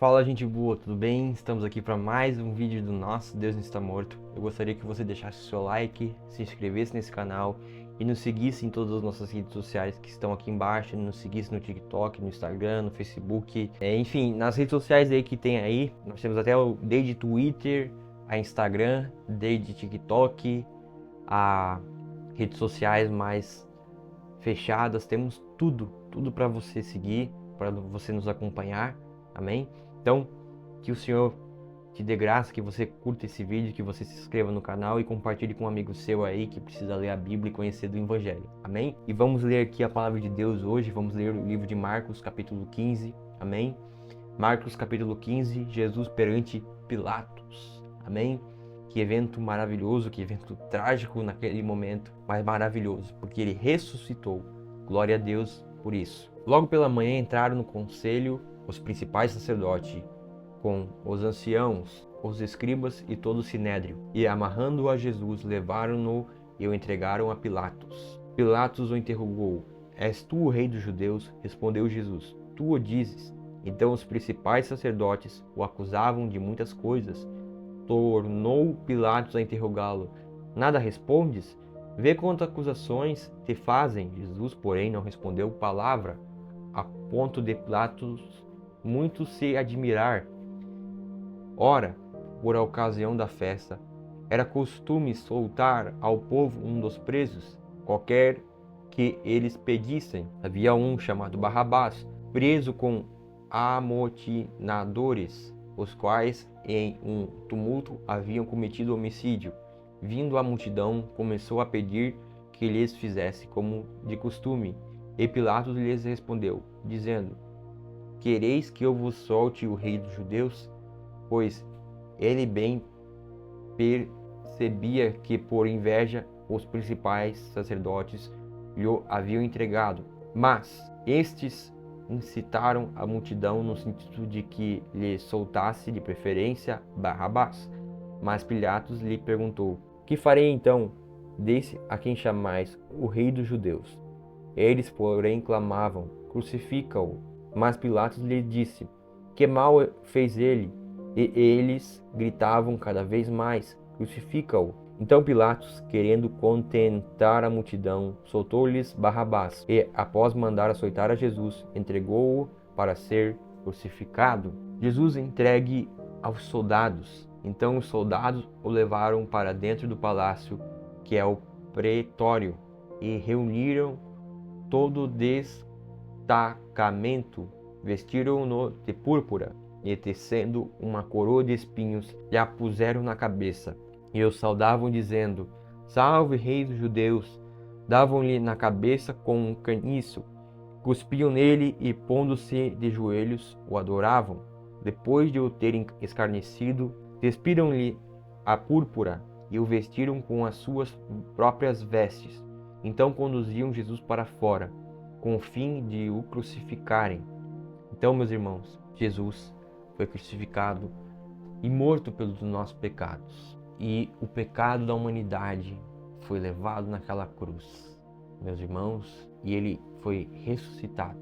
Fala, gente boa, tudo bem? Estamos aqui para mais um vídeo do nosso Deus Não Está Morto. Eu gostaria que você deixasse o seu like, se inscrevesse nesse canal e nos seguisse em todas as nossas redes sociais que estão aqui embaixo, nos seguisse no TikTok, no Instagram, no Facebook, enfim, nas redes sociais aí que tem aí. Nós temos até desde Twitter, a Instagram, desde TikTok, a redes sociais mais fechadas, temos tudo para você seguir, para você nos acompanhar, amém? Então, que o Senhor te dê graça, que você curta esse vídeo, que você se inscreva no canal e compartilhe com um amigo seu aí que precisa ler a Bíblia e conhecer do Evangelho, amém? E vamos ler aqui a palavra de Deus hoje, vamos ler o livro de Marcos, capítulo 15, amém? Marcos, capítulo 15, Jesus perante Pilatos, amém? Que evento maravilhoso, que evento trágico naquele momento, mas maravilhoso, porque ele ressuscitou. Glória a Deus por isso. Logo pela manhã entraram no conselho os principais sacerdotes, com os anciãos, os escribas e todo o sinédrio, e amarrando-o a Jesus, levaram-no e o entregaram a Pilatos. Pilatos o interrogou: És tu o rei dos judeus? Respondeu Jesus: Tu o dizes. Então os principais sacerdotes o acusavam de muitas coisas. Tornou Pilatos a interrogá-lo: Nada respondes? Vê quantas acusações te fazem. Jesus, porém, não respondeu palavra, a ponto de Pilatos muito se admirar. Ora, por ocasião da festa, era costume soltar ao povo um dos presos, qualquer que eles pedissem. Havia um chamado Barrabás, preso com amotinadores, os quais em um tumulto haviam cometido homicídio. Vindo a multidão, começou a pedir que lhes fizesse como de costume. E Pilatos lhes respondeu, dizendo: Quereis que eu vos solte o rei dos judeus? Pois ele bem percebia que por inveja os principais sacerdotes lhe haviam entregado. Mas estes incitaram a multidão no sentido de que lhe soltasse de preferência Barrabás. Mas Pilatos lhe perguntou: Que farei então desse a quem chamais o rei dos judeus? Eles, porém, clamavam: Crucifica-o. Mas Pilatos lhe disse: Que mal fez ele? E eles gritavam cada vez mais: Crucifica-o. Então Pilatos, querendo contentar a multidão, soltou-lhes Barrabás e, após mandar açoitar a Jesus, entregou-o para ser crucificado. Jesus entregue aos soldados. Então os soldados o levaram para dentro do palácio, que é o pretório, e reuniram todo o destacamento, vestiram-no de púrpura e, tecendo uma coroa de espinhos, lhe a puseram na cabeça. E o saudavam, dizendo: Salve, rei dos judeus! Davam-lhe na cabeça com um caniço, cuspiam nele e, pondo-se de joelhos, o adoravam. Depois de o terem escarnecido, despiram-lhe a púrpura e o vestiram com as suas próprias vestes. Então conduziam Jesus para fora, com o fim de o crucificarem. Então, meus irmãos, Jesus foi crucificado e morto pelos nossos pecados. E o pecado da humanidade foi levado naquela cruz, meus irmãos, e ele foi ressuscitado.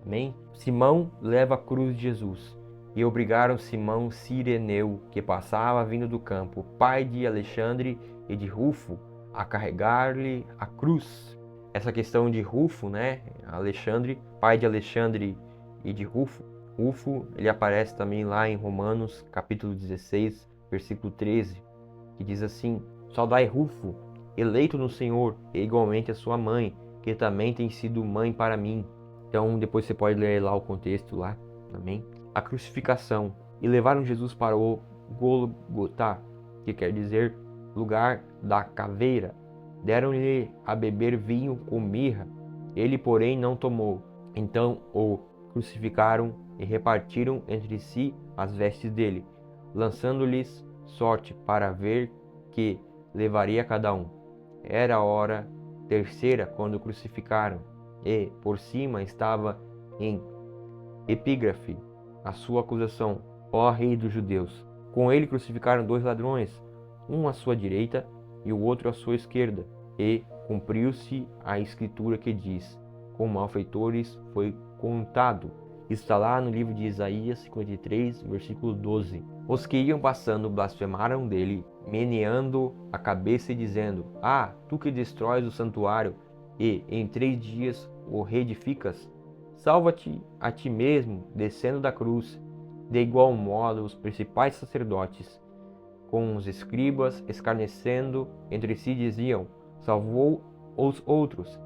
Amém? Simão leva a cruz de Jesus e obrigaram Simão Cireneu, que passava vindo do campo, pai de Alexandre e de Rufo, a carregar-lhe a cruz. Essa questão de Rufo, né? Alexandre, pai de Alexandre e de Rufo. Rufo, ele aparece também lá em Romanos, capítulo 16, versículo 13, que diz assim: Saudai Rufo, eleito no Senhor, e igualmente a sua mãe, que também tem sido mãe para mim. Então, depois você pode ler lá o contexto lá, amém? A crucificação. E levaram Jesus para o Gólgota, que quer dizer lugar da caveira. Deram-lhe a beber vinho com mirra. Ele, porém, não tomou. Então o crucificaram e repartiram entre si as vestes dele, lançando-lhes sorte para ver que levaria cada um. Era a hora terceira quando o crucificaram, e por cima estava em epígrafe a sua acusação: Ó rei dos judeus. Com ele crucificaram dois ladrões, um à sua direita e o outro à sua esquerda. E cumpriu-se a escritura que diz: Com malfeitores foi contado. Isso está lá no livro de Isaías 53, versículo 12. Os que iam passando blasfemaram dele, meneando a cabeça e dizendo: Ah, tu que destróis o santuário e em 3 dias o reedificas, salva-te a ti mesmo, descendo da cruz. De igual modo, os principais sacerdotes, com os escribas, escarnecendo entre si, diziam: Salvou os outros,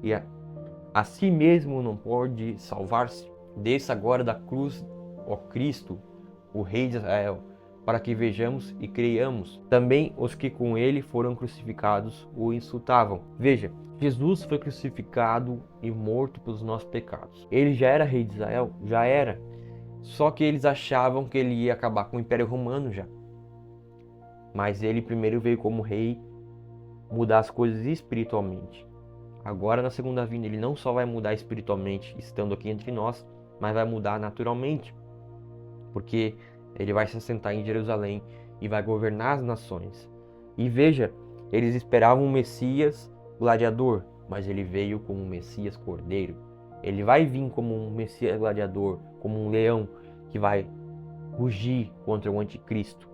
e a si mesmo não pode salvar-se. Desça agora da cruz, ó Cristo, o Rei de Israel, para que vejamos e creiamos. Também os que com ele foram crucificados o insultavam. Veja, Jesus foi crucificado e morto pelos nossos pecados. Ele já era Rei de Israel? Já era. Só que eles achavam que ele ia acabar com o Império Romano já. Mas ele primeiro veio como rei mudar as coisas espiritualmente. Agora na segunda vinda ele não só vai mudar espiritualmente estando aqui entre nós, mas vai mudar naturalmente. Porque ele vai se assentar em Jerusalém e vai governar as nações. E veja, eles esperavam um Messias gladiador, mas ele veio como um Messias cordeiro. Ele vai vir como um Messias gladiador, como um leão que vai rugir contra o anticristo.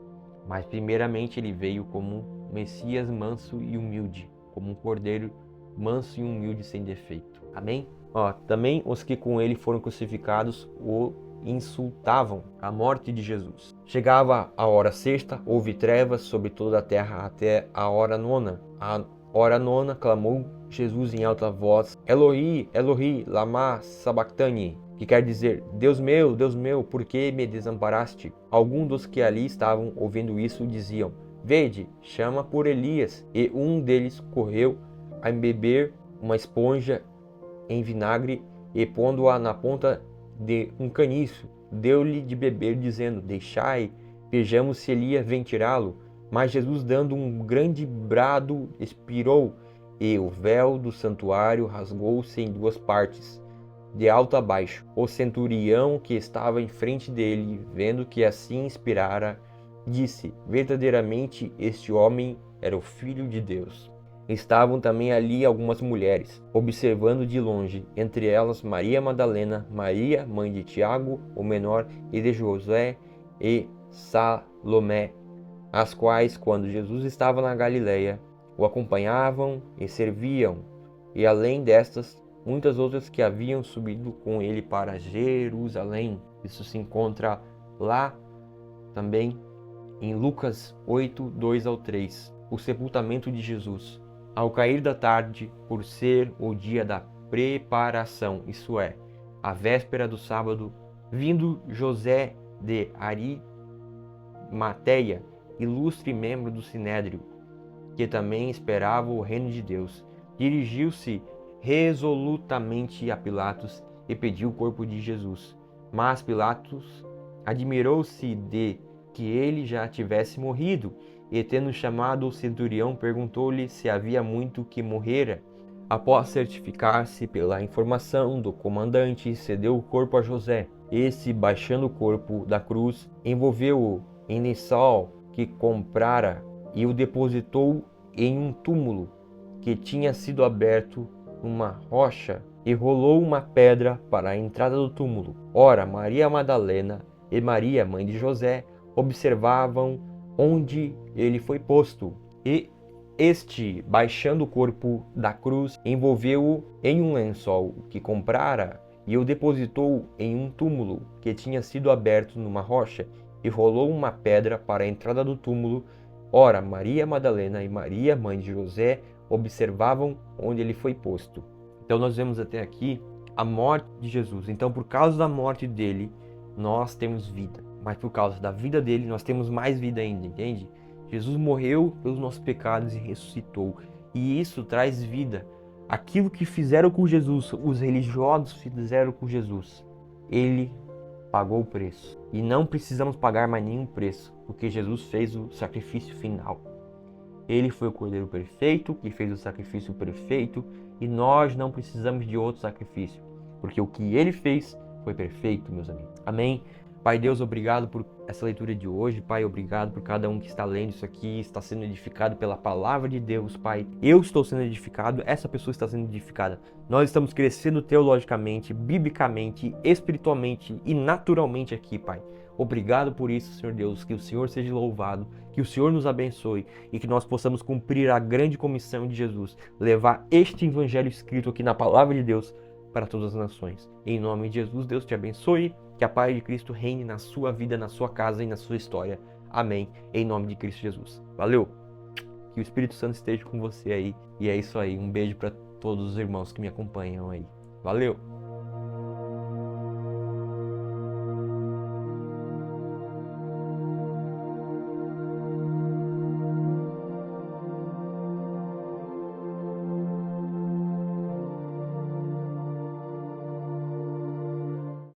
Mas primeiramente ele veio como um Messias manso e humilde, como um cordeiro manso e humilde sem defeito. Amém? Também os que com ele foram crucificados o insultavam. A morte de Jesus. Chegava a hora sexta, houve trevas sobre toda a terra até a hora nona. A hora nona clamou Jesus em alta voz: Eloi, Eloi, lama sabachthani, que quer dizer: Deus meu, por que me desamparaste? Alguns dos que ali estavam ouvindo isso diziam: Vede, chama por Elias. E um deles correu a embeber uma esponja em vinagre e, pondo-a na ponta de um caniço, deu-lhe de beber, dizendo: Deixai, vejamos se Elias vem tirá-lo. Mas Jesus, dando um grande brado, expirou, e o véu do santuário rasgou-se em 2 partes, de alto a baixo. O centurião que estava em frente dele, vendo que assim expirara, disse: Verdadeiramente este homem era o Filho de Deus. Estavam também ali algumas mulheres, observando de longe, entre elas Maria Madalena, Maria, mãe de Tiago, o menor, e de José e Salomé, as quais, quando Jesus estava na Galileia, o acompanhavam e serviam, e além destas, muitas outras que haviam subido com ele para Jerusalém. Isso se encontra lá também em Lucas 8, 2 ao 3. O sepultamento de Jesus. Ao cair da tarde, por ser o dia da preparação, isso é, a véspera do sábado, vindo José de Arimateia, ilustre membro do Sinédrio, que também esperava o reino de Deus, dirigiu-se resolutamente a Pilatos e pediu o corpo de Jesus. Mas Pilatos admirou-se de que ele já tivesse morrido, e tendo chamado o centurião, perguntou-lhe se havia muito que morrera. Após certificar-se pela informação do comandante, cedeu o corpo a José. Esse, baixando o corpo da cruz, envolveu-o em lençol que comprara e o depositou em um túmulo que tinha sido aberto numa rocha, e rolou uma pedra para a entrada do túmulo. Ora, Maria Madalena e Maria, mãe de José, observavam onde ele foi posto. E este, baixando o corpo da cruz, envolveu-o em um lençol que comprara e o depositou em um túmulo que tinha sido aberto numa rocha, e rolou uma pedra para a entrada do túmulo. Ora, Maria Madalena e Maria, mãe de José, observavam onde ele foi posto. Então nós vemos até aqui a morte de Jesus. Então, por causa da morte dele, nós temos vida. Mas por causa da vida dele, nós temos mais vida ainda, entende? Jesus morreu pelos nossos pecados e ressuscitou. E isso traz vida. Aquilo que fizeram com Jesus, os religiosos fizeram com Jesus, ele pagou o preço. E não precisamos pagar mais nenhum preço, porque Jesus fez o sacrifício final. Ele foi o Cordeiro perfeito, que fez o sacrifício perfeito, e nós não precisamos de outro sacrifício, porque o que ele fez foi perfeito, meus amigos. Amém? Pai Deus, obrigado por essa leitura de hoje. Pai, obrigado por cada um que está lendo isso aqui, está sendo edificado pela palavra de Deus, Pai. Eu estou sendo edificado, essa pessoa está sendo edificada. Nós estamos crescendo teologicamente, biblicamente, espiritualmente e naturalmente aqui, Pai. Obrigado por isso, Senhor Deus, que o Senhor seja louvado, que o Senhor nos abençoe e que nós possamos cumprir a grande comissão de Jesus, levar este evangelho escrito aqui na palavra de Deus para todas as nações. Em nome de Jesus, Deus te abençoe, que a paz de Cristo reine na sua vida, na sua casa e na sua história. Amém. Em nome de Cristo Jesus. Valeu! Que o Espírito Santo esteja com você aí. E é isso aí. Um beijo para todos os irmãos que me acompanham aí. Valeu!